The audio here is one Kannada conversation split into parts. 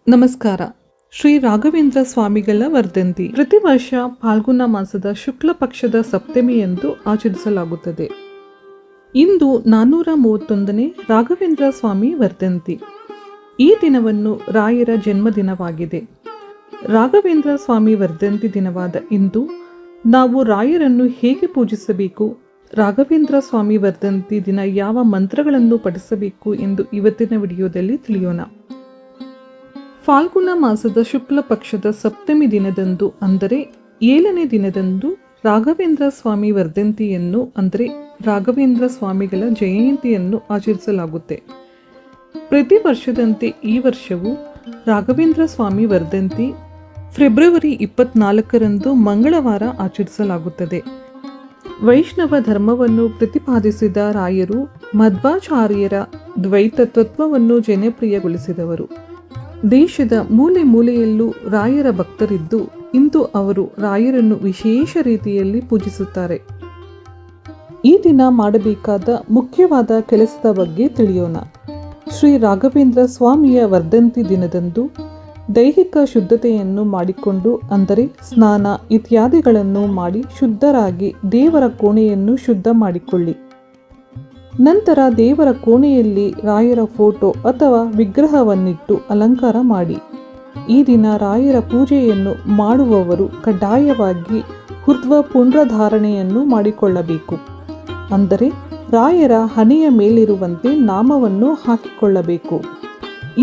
ನಮಸ್ಕಾರ. ಶ್ರೀ ರಾಘವೇಂದ್ರ ಸ್ವಾಮಿಗಳ ವರ್ಧಂತಿ ಪ್ರತಿ ವರ್ಷ ಫಾಲ್ಗುಣ ಮಾಸದ ಶುಕ್ಲ ಪಕ್ಷದ ಸಪ್ತಮಿಯಂದು ಆಚರಿಸಲಾಗುತ್ತದೆ. ಇಂದು 431ನೇ ರಾಘವೇಂದ್ರ ಸ್ವಾಮಿ ವರ್ಧಂತಿ. ಈ ದಿನವನ್ನು ರಾಯರ ಜನ್ಮದಿನವಾಗಿದೆ. ರಾಘವೇಂದ್ರ ಸ್ವಾಮಿ ವರ್ಧಂತಿ ದಿನವಾದ ಇಂದು ನಾವು ರಾಯರನ್ನು ಹೇಗೆ ಪೂಜಿಸಬೇಕು, ರಾಘವೇಂದ್ರ ಸ್ವಾಮಿ ವರ್ಧಂತಿ ದಿನ ಯಾವ ಮಂತ್ರಗಳನ್ನು ಪಠಿಸಬೇಕು ಎಂದು ಇವತ್ತಿನ ವಿಡಿಯೋದಲ್ಲಿ ತಿಳಿಯೋಣ. ಫಾಲ್ಗುಣ ಮಾಸದ ಶುಕ್ಲ ಪಕ್ಷದ ಸಪ್ತಮಿ ದಿನದಂದು ಅಂದರೆ 7ನೇ ದಿನದಂದು ರಾಘವೇಂದ್ರ ಸ್ವಾಮಿ ವರ್ಧಂತಿಯನ್ನು ಅಂದರೆ ರಾಘವೇಂದ್ರ ಸ್ವಾಮಿಗಳ ಜಯಂತಿಯನ್ನು ಆಚರಿಸಲಾಗುತ್ತೆ. ಪ್ರತಿ ವರ್ಷದಂತೆ ಈ ವರ್ಷವೂ ರಾಘವೇಂದ್ರ ಸ್ವಾಮಿ ವರ್ಧಂತಿ ಫೆಬ್ರವರಿ 24ರಂದು ಮಂಗಳವಾರ ಆಚರಿಸಲಾಗುತ್ತದೆ. ವೈಷ್ಣವ ಧರ್ಮವನ್ನು ಪ್ರತಿಪಾದಿಸಿದ ರಾಯರು ಮಧ್ವಾಚಾರ್ಯರ ದ್ವೈತ ತತ್ವವನ್ನು ಜನಪ್ರಿಯಗೊಳಿಸಿದವರು. ದೇಶದ ಮೂಲೆ ಮೂಲೆಯಲ್ಲೂ ರಾಯರ ಭಕ್ತರಿದ್ದು ಇಂದು ಅವರು ರಾಯರನ್ನು ವಿಶೇಷ ರೀತಿಯಲ್ಲಿ ಪೂಜಿಸುತ್ತಾರೆ. ಈ ದಿನ ಮಾಡಬೇಕಾದ ಮುಖ್ಯವಾದ ಕೆಲಸದ ಬಗ್ಗೆ ತಿಳಿಯೋಣ. ಶ್ರೀ ರಾಘವೇಂದ್ರ ಸ್ವಾಮಿಯ ವರ್ಧಂತಿ ದಿನದಂದು ದೈಹಿಕ ಶುದ್ಧತೆಯನ್ನು ಮಾಡಿಕೊಂಡು ಅಂದರೆ ಸ್ನಾನ ಇತ್ಯಾದಿಗಳನ್ನು ಮಾಡಿ ಶುದ್ಧರಾಗಿ ದೇವರ ಕೋಣೆಯನ್ನು ಶುದ್ಧ ಮಾಡಿಕೊಳ್ಳಿ. ನಂತರ ದೇವರ ಕೋಣೆಯಲ್ಲಿ ರಾಯರ ಫೋಟೋ ಅಥವಾ ವಿಗ್ರಹವನ್ನಿಟ್ಟು ಅಲಂಕಾರ ಮಾಡಿ. ಈ ದಿನ ರಾಯರ ಪೂಜೆಯನ್ನು ಮಾಡುವವರು ಕಡ್ಡಾಯವಾಗಿ ಊರ್ಧ್ವ ಪುಂಡ್ರಧಾರಣೆಯನ್ನು ಮಾಡಿಕೊಳ್ಳಬೇಕು. ಅಂದರೆ ರಾಯರ ಹಣೆಯ ಮೇಲಿರುವಂತೆ ನಾಮವನ್ನು ಹಾಕಿಕೊಳ್ಳಬೇಕು.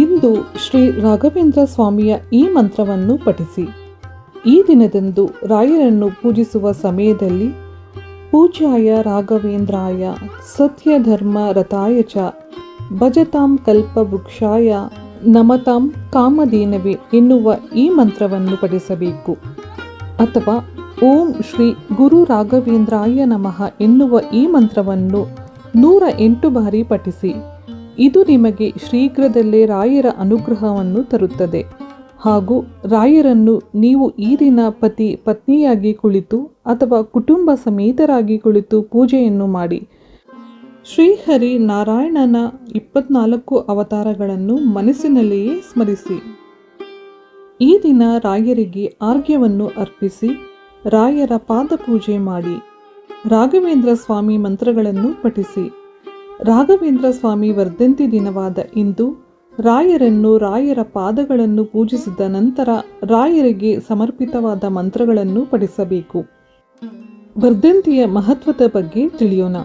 ಇಂದು ಶ್ರೀ ರಾಘವೇಂದ್ರ ಸ್ವಾಮಿಯ ಈ ಮಂತ್ರವನ್ನು ಪಠಿಸಿ. ಈ ದಿನದಂದು ರಾಯರನ್ನು ಪೂಜಿಸುವ ಸಮಯದಲ್ಲಿ ಪೂಜ್ಯಾಯ ರಾಘವೇಂದ್ರಾಯ ಸತ್ಯಧರ್ಮ ರಥಾಯ ಚ ಭಜತಾಂ ಕಲ್ಪವೃಕ್ಷಾಯ ನಮತಾಂ ಕಾಮಧೇನವೇ ಎನ್ನುವ ಈ ಮಂತ್ರವನ್ನು ಪಠಿಸಬೇಕು. ಅಥವಾ ಓಂ ಶ್ರೀ ಗುರು ರಾಘವೇಂದ್ರಾಯ ನಮಃ ಎನ್ನುವ ಈ ಮಂತ್ರವನ್ನು 108 ಬಾರಿ ಪಠಿಸಿ. ಇದು ನಿಮಗೆ ಶೀಘ್ರದಲ್ಲೇ ರಾಯರ ಅನುಗ್ರಹವನ್ನು ತರುತ್ತದೆ. ಹಾಗೂ ರಾಯರನ್ನು ನೀವು ಈ ದಿನ ಪತಿ ಪತ್ನಿಯಾಗಿ ಕುಳಿತು ಅಥವಾ ಕುಟುಂಬ ಸಮೇತರಾಗಿ ಕುಳಿತು ಪೂಜೆಯನ್ನು ಮಾಡಿ. ಶ್ರೀಹರಿ ನಾರಾಯಣನ 24 ಅವತಾರಗಳನ್ನು ಮನಸ್ಸಿನಲ್ಲಿಯೇ ಸ್ಮರಿಸಿ. ಈ ದಿನ ರಾಯರಿಗೆ ಆರ್ಘ್ಯವನ್ನು ಅರ್ಪಿಸಿ ರಾಯರ ಪಾದಪೂಜೆ ಮಾಡಿ. ರಾಘವೇಂದ್ರ ಸ್ವಾಮಿ ಮಂತ್ರಗಳನ್ನು ಪಠಿಸಿ. ರಾಘವೇಂದ್ರ ಸ್ವಾಮಿ ವರ್ಧಂತಿ ದಿನವಾದ ಇಂದು ರಾಯರನ್ನು ರಾಯರ ಪಾದಗಳನ್ನು ಪೂಜಿಸಿದ ನಂತರ ರಾಯರಿಗೆ ಸಮರ್ಪಿತವಾದ ಮಂತ್ರಗಳನ್ನು ಪಠಿಸಬೇಕು. ವರ್ಧಂತಿಯ ಮಹತ್ವದ ಬಗ್ಗೆ ತಿಳಿಯೋಣ.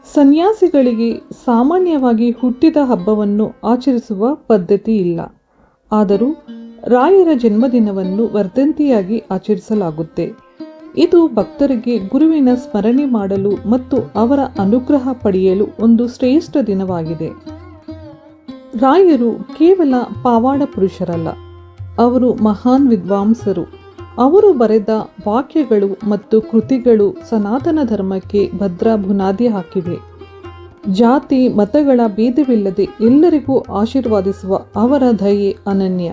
ಸನ್ಯಾಸಿಗಳಿಗೆ ಸಾಮಾನ್ಯವಾಗಿ ಹುಟ್ಟಿದ ಹಬ್ಬವನ್ನು ಆಚರಿಸುವ ಪದ್ಧತಿ ಇಲ್ಲ. ಆದರೂ ರಾಯರ ಜನ್ಮದಿನವನ್ನು ವರ್ಧಂತಿಯಾಗಿ ಆಚರಿಸಲಾಗುತ್ತೆ. ಇದು ಭಕ್ತರಿಗೆ ಗುರುವಿನ ಸ್ಮರಣೆ ಮಾಡಲು ಮತ್ತು ಅವರ ಅನುಗ್ರಹ ಪಡೆಯಲು ಒಂದು ಶ್ರೇಷ್ಠ ದಿನವಾಗಿದೆ. ರಾಯರು ಕೇವಲ ಪಾವಾಡ ಪುರುಷರಲ್ಲ, ಅವರು ಮಹಾನ್ ವಿದ್ವಾಂಸರು. ಅವರು ಬರೆದ ವಾಕ್ಯಗಳು ಮತ್ತು ಕೃತಿಗಳು ಸನಾತನ ಧರ್ಮಕ್ಕೆ ಭದ್ರ ಬುನಾದಿ ಹಾಕಿವೆ. ಜಾತಿ ಮತಗಳ ಭೇದವಿಲ್ಲದೆ ಎಲ್ಲರಿಗೂ ಆಶೀರ್ವಾದಿಸುವ ಅವರ ದಯೆ ಅನನ್ಯ.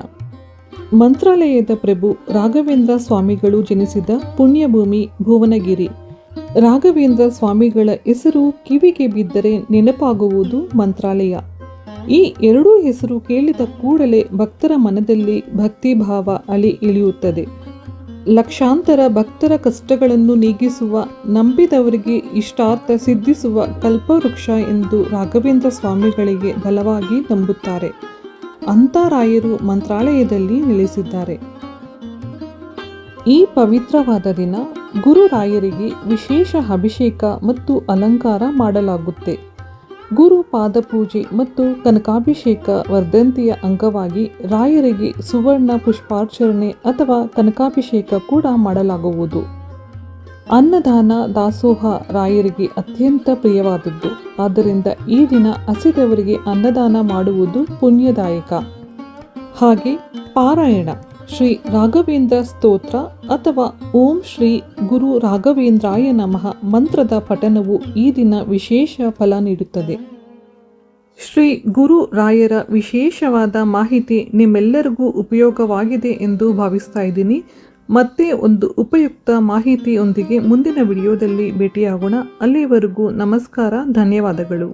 ಮಂತ್ರಾಲಯದ ಪ್ರಭು ರಾಘವೇಂದ್ರ ಸ್ವಾಮಿಗಳು ಜನಿಸಿದ ಪುಣ್ಯಭೂಮಿ ಭುವನಗಿರಿ. ರಾಘವೇಂದ್ರ ಸ್ವಾಮಿಗಳ ಹೆಸರು ಕಿವಿಗೆ ಬಿದ್ದರೆ ನೆನಪಾಗುವುದು ಮಂತ್ರಾಲಯ. ಈ ಎರಡೂ ಹೆಸರು ಕೇಳಿದ ಕೂಡಲೇ ಭಕ್ತರ ಮನದಲ್ಲಿ ಭಕ್ತಿಭಾವ ಅಲೆ ಇಳಿಯುತ್ತದೆ. ಲಕ್ಷಾಂತರ ಭಕ್ತರ ಕಷ್ಟಗಳನ್ನು ನೀಗಿಸುವ, ನಂಬಿದವರಿಗೆ ಇಷ್ಟಾರ್ಥ ಸಿದ್ಧಿಸುವ ಕಲ್ಪವೃಕ್ಷ ಎಂದು ರಾಘವೇಂದ್ರ ಸ್ವಾಮಿಗಳಿಗೆ ಬಲವಾಗಿ ನಂಬುತ್ತಾರೆ. ಅಂಥ ರಾಯರು ಮಂತ್ರಾಲಯದಲ್ಲಿ ನೆಲೆಸಿದ್ದಾರೆ. ಈ ಪವಿತ್ರವಾದ ದಿನ ಗುರು ರಾಯರಿಗೆ ವಿಶೇಷ ಅಭಿಷೇಕ ಮತ್ತು ಅಲಂಕಾರ ಮಾಡಲಾಗುತ್ತೆ. ಗುರು ಪಾದಪೂಜೆ ಮತ್ತು ಕನಕಾಭಿಷೇಕ ವರ್ಧಂತಿಯ ಅಂಗವಾಗಿ ರಾಯರಿಗೆ ಸುವರ್ಣ ಪುಷ್ಪಾರ್ಚನೆ ಅಥವಾ ಕನಕಾಭಿಷೇಕ ಕೂಡ ಮಾಡಲಾಗುವುದು. ಅನ್ನದಾನ ದಾಸೋಹ ರಾಯರಿಗೆ ಅತ್ಯಂತ ಪ್ರಿಯವಾದದ್ದು. ಆದ್ದರಿಂದ ಈ ದಿನ ಹಸಿದವರಿಗೆ ಅನ್ನದಾನ ಮಾಡುವುದು ಪುಣ್ಯದಾಯಕ. ಹಾಗೆ ಪಾರಾಯಣ ಶ್ರೀ ರಾಘವೇಂದ್ರ ಸ್ತೋತ್ರ ಅಥವಾ ಓಂ ಶ್ರೀ ಗುರು ರಾಘವೇಂದ್ರಾಯ ನಮಃ ಮಂತ್ರದ ಪಠಣವು ಈ ದಿನ ವಿಶೇಷ ಫಲ ನೀಡುತ್ತದೆ. ಶ್ರೀ ಗುರು ರಾಯರ ವಿಶೇಷವಾದ ಮಾಹಿತಿ ನಿಮ್ಮೆಲ್ಲರಿಗೂ ಉಪಯೋಗವಾಗಿದೆ ಎಂದು ಭಾವಿಸ್ತಾ ಇದ್ದೀನಿ. ಮತ್ತೆ ಒಂದು ಉಪಯುಕ್ತ ಮಾಹಿತಿಯೊಂದಿಗೆ ಮುಂದಿನ ವಿಡಿಯೋದಲ್ಲಿ ಭೇಟಿಯಾಗೋಣ. ಅಲ್ಲಿವರೆಗೂ ನಮಸ್ಕಾರ, ಧನ್ಯವಾದಗಳು.